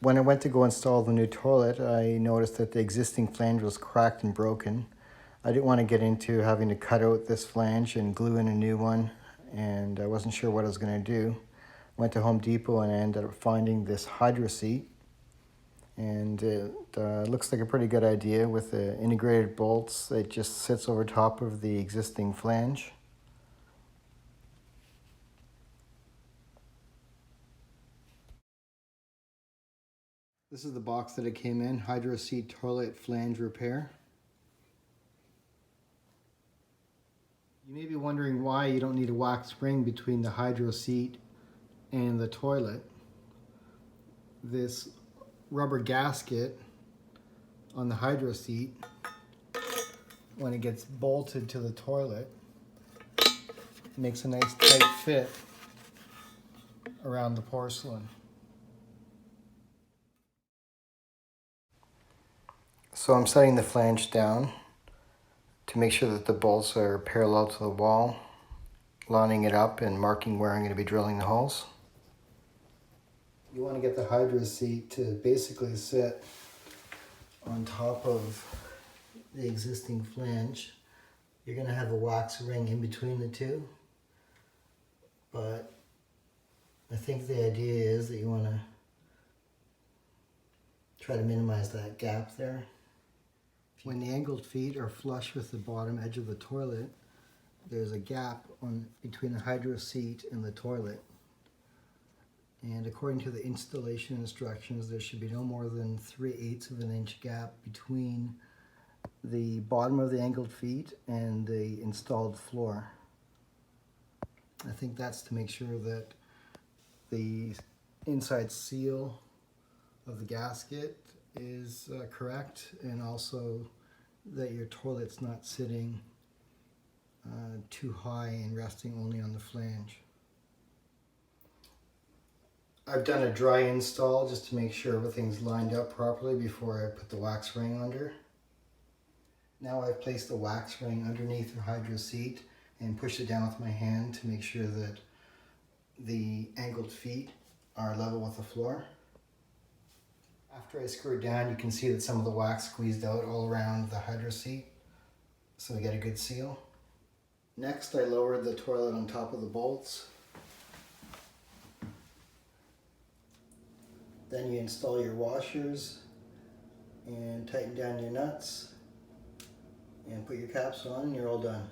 When I went to go install the new toilet, I noticed that the existing flange was cracked and broken. I didn't want to get into having to cut out this flange and glue in a new one, and I wasn't sure what I was going to do. Went to Home Depot and I ended up finding this Hydroseat, and it looks like a pretty good idea with the integrated bolts. It just sits over top of the existing flange. This is the box that it came in, Hydroseat Toilet Flange Repair. You may be wondering why you don't need a wax spring between the Hydroseat and the toilet. This rubber gasket on the Hydroseat, when it gets bolted to the toilet, makes a nice tight fit around the porcelain. So I'm setting the flange down to make sure that the bolts are parallel to the wall, lining it up and marking where I'm going to be drilling the holes. You want to get the Hydroseat to basically sit on top of the existing flange. You're going to have a wax ring in between the two, but I think the idea is that you want to try to minimize that gap there. When the angled feet are flush with the bottom edge of the toilet, there's a gap between the Hydroseat and the toilet. And according to the installation instructions, there should be no more than 3/8 of an inch gap between the bottom of the angled feet and the installed floor. I think that's to make sure that the inside seal of the gasket is correct, and also that your toilet's not sitting too high and resting only on the flange. I've done a dry install just to make sure everything's lined up properly before I put the wax ring under. Now I've placed the wax ring underneath the Hydroseat and pushed it down with my hand to make sure that the angled feet are level with the floor. After I screw it down, you can see that some of the wax squeezed out all around the Hydroseat, so we get a good seal. Next, I lowered the toilet on top of the bolts. Then you install your washers and tighten down your nuts and put your caps on, and you're all done.